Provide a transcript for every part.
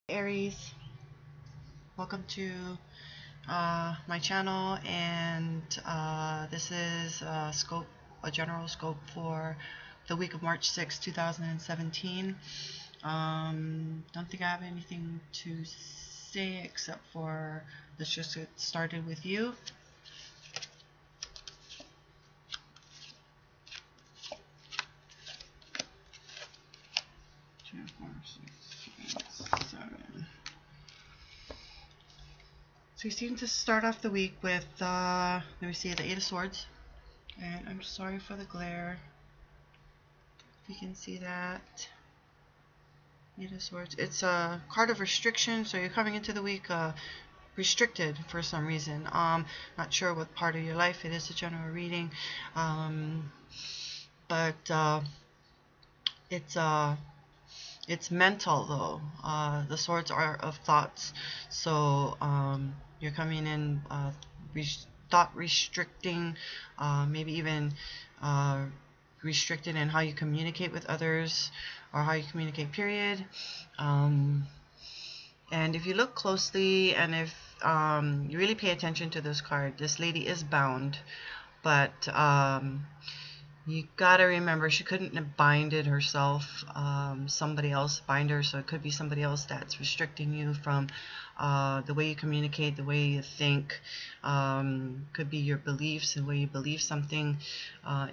Aries, welcome to my channel, and this is a general scope for the week of March 6, 2017. Don't think I have anything to say except for let's just get started with you. Two, four, six, eight, 7. So you seem to start off the week with, let me see, the Eight of Swords. And I'm sorry for the glare. If you can see that. Eight of Swords. It's a card of restriction, so you're coming into the week restricted for some reason. Not sure what part of your life. It is a general reading. But it's mental though. The swords are of thoughts, so you're coming in thought restricting, maybe even restricted in how you communicate with others or how you communicate, period. And if you look closely and if you really pay attention to this card, this lady is bound, but you gotta remember she couldn't have binded herself. Somebody else bind her, so it could be somebody else that's restricting you from the way you communicate, the way you think. Could be your beliefs and the way you believe something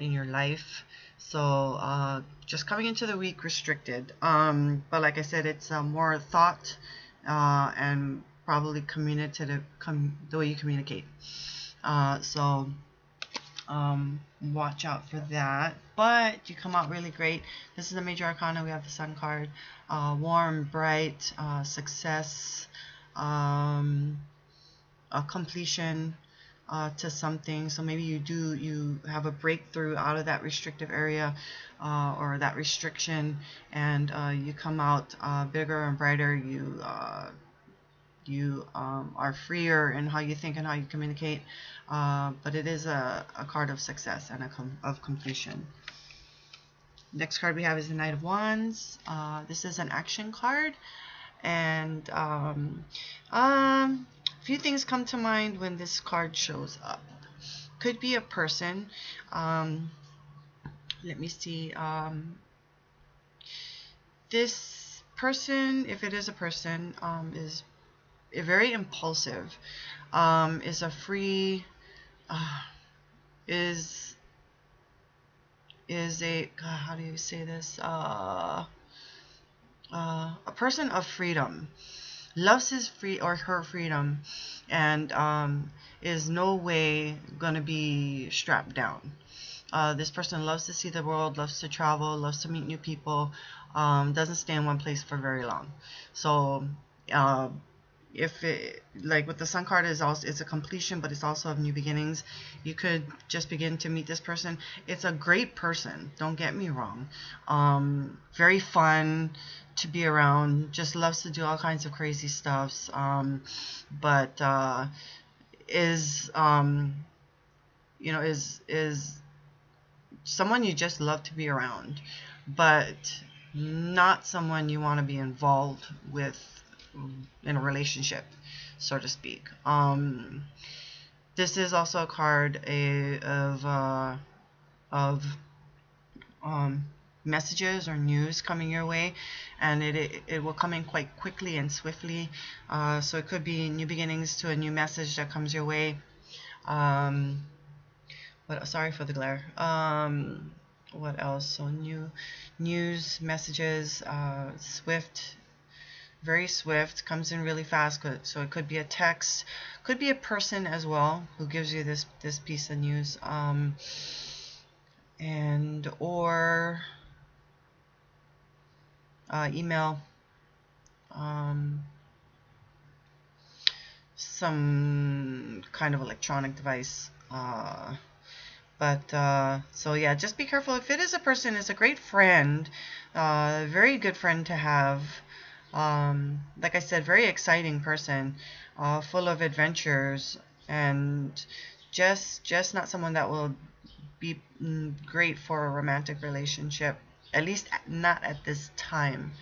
in your life. So just coming into the week restricted. But like I said, it's more thought and probably communicative, the way you communicate. So watch out for that. But you come out really great. This is a major arcana. We have the Sun card. Warm, bright, success, a completion to something. So maybe you have a breakthrough out of that restrictive area or that restriction, and you come out bigger and brighter. You are freer in how you think and how you communicate, but it is a card of success and of completion. Next card we have is the Knight of Wands. This is an action card, and a few things come to mind when this card shows up. Could be a person. Let me see. This person, if it is a person, is very impulsive, is a free, is a, God, how do you say this, a person of freedom, loves his free or her freedom, and is no way gonna be strapped down. This person loves to see the world, loves to travel, loves to meet new people, doesn't stay in one place for very long. So if it, like with the Sun card, is also, it's a completion, but it's also of new beginnings. You could just begin to meet this person. It's a great person, don't get me wrong. Very fun to be around, just loves to do all kinds of crazy stuffs, but is you know, is someone you just love to be around, but not someone you want to be involved with in a relationship, so to speak. This is also a card of messages or news coming your way, and it will come in quite quickly and swiftly. So it could be new beginnings to a new message that comes your way. Sorry for the glare. What else? So news, messages, swift, very swift, comes in really fast. So it could be a text, could be a person as well who gives you this piece of news, and or email, some kind of electronic device. So yeah, just be careful. If it is a person, it's a great friend, very good friend to have. Like I said, very exciting person, full of adventures, and just not someone that will be great for a romantic relationship, at least not at this time.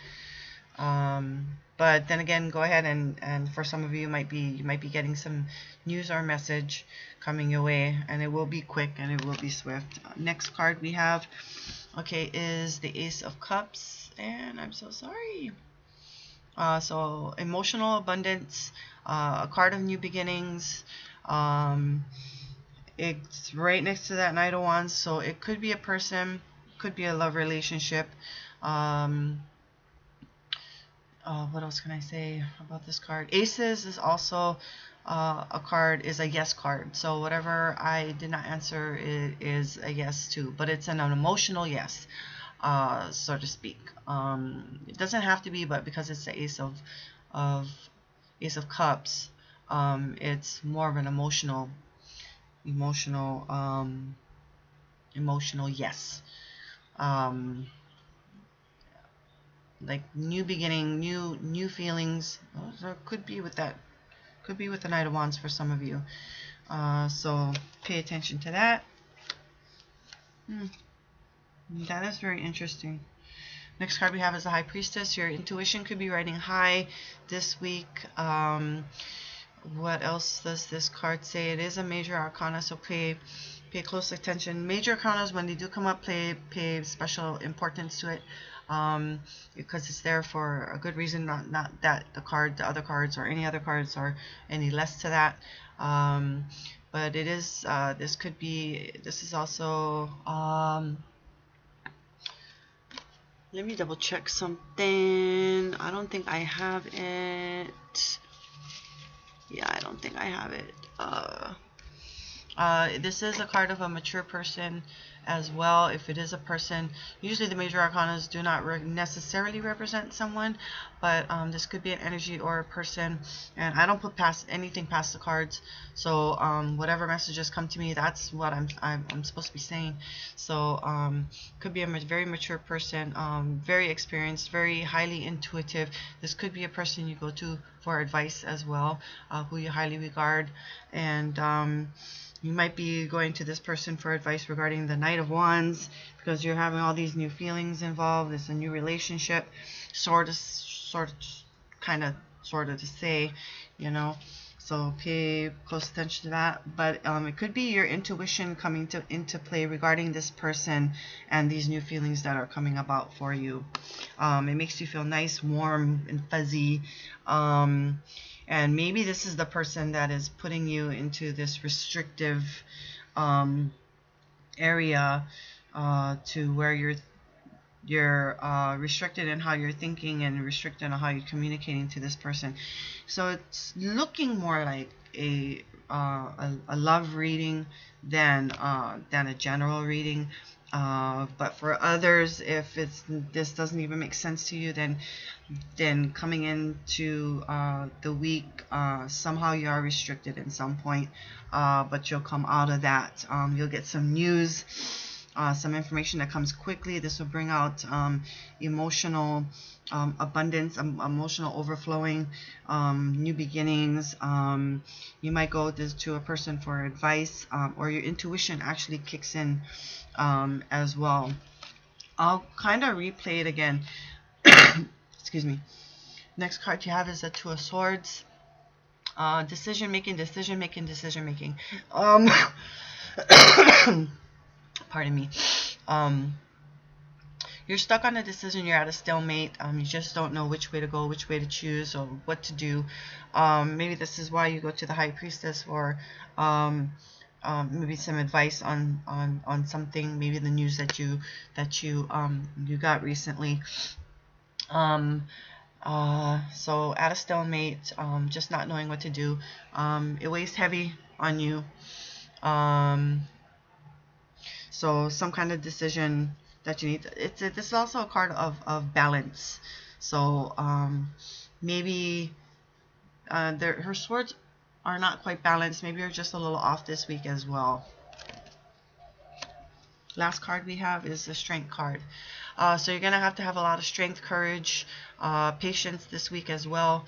But then again, go ahead and for some of you, you might be getting some news or message coming your way, and it will be quick and it will be swift. Next card we have, okay, is the Ace of Cups, and I'm so sorry. So emotional abundance, a card of new beginnings. It's right next to that Knight of Wands, so it could be a person, could be a love relationship. What else can I say about this card? Aces is also a card, is a yes card. So whatever I did not answer, it is a yes too, but it's an emotional yes, so to speak. It doesn't have to be, but because it's the of Ace of Cups, it's more of an emotional emotional yes. Like new beginning, new feelings. So could be with that, could be with the Knight of Wands for some of you. So pay attention to that. That is very interesting. Next card we have is the High Priestess. Your intuition could be riding high this week. What else does this card say? It is a major arcana, so pay close attention. Major arcanas, when they do come up, pay special importance to it, because it's there for a good reason. Not that the other cards, or any other cards are any less to that. But it is, this could be, this is also, let me double check something. I don't think I have it. Yeah, I don't think I have it. This is a card of a mature person as well. If it is a person, usually the major arcanas do not necessarily represent someone, but this could be an energy or a person, and I don't put anything past the cards. So whatever messages come to me, that's what I'm supposed to be saying. So could be a very mature person, very experienced, very highly intuitive. This could be a person you go to for advice as well, who you highly regard, and you might be going to this person for advice regarding the Knight of Wands, because you're having all these new feelings involved. It's a new relationship, sort of to say, you know. So pay close attention to that. But it could be your intuition coming into play regarding this person and these new feelings that are coming about for you. It makes you feel nice, warm, and fuzzy. And maybe this is the person that is putting you into this restrictive area, to where you're restricted in how you're thinking and restricted in how you're communicating to this person. So it's looking more like a love reading than a general reading. But for others, if this doesn't even make sense to you, then coming into the week, somehow you are restricted at some point, but you'll come out of that. You'll get some news, some information that comes quickly. This will bring out emotional abundance, emotional overflowing, new beginnings. You might go to a person for advice, or your intuition actually kicks in as well. I'll kind of replay it again. Excuse me. Next card you have is the Two of Swords. Decision making. Pardon me. You're stuck on a decision. You're at a stalemate. You just don't know which way to go, which way to choose, or what to do. Maybe this is why you go to the High Priestess for maybe some advice on something. Maybe the news that you got recently. So at a stalemate, just not knowing what to do. It weighs heavy on you. So some kind of decision that you need. This is also a card of balance. So maybe her swords are not quite balanced. Maybe you're just a little off this week as well. Last card we have is the Strength card. So you're going to have a lot of strength, courage, patience this week as well.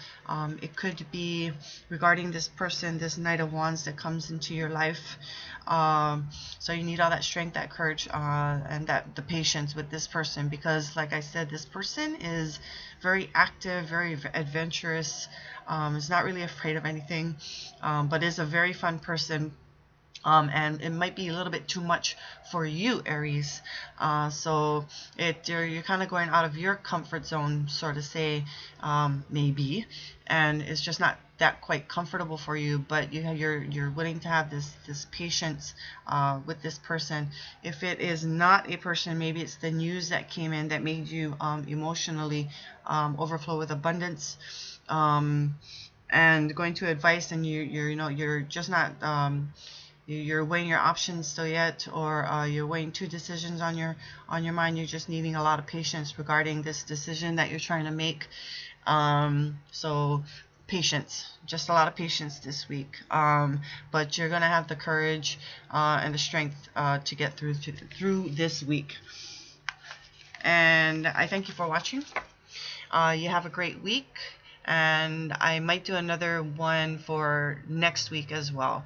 It could be regarding this person, this Knight of Wands that comes into your life. So you need all that strength, that courage, and the patience with this person, because like I said, this person is very active, very adventurous, is not really afraid of anything, but is a very fun person. And it might be a little bit too much for you, Aries. So you're kind of going out of your comfort zone, sort of say, maybe, and it's just not that quite comfortable for you. But you're willing to have this patience with this person. If it is not a person, maybe it's the news that came in that made you emotionally overflow with abundance. And going to advice, and you're just not you're weighing your options still yet, or you're weighing two decisions on your mind. You're just needing a lot of patience regarding this decision that you're trying to make. So patience, just a lot of patience this week. But you're gonna have the courage and the strength to get through this week. And I thank you for watching. You have a great week, and I might do another one for next week as well.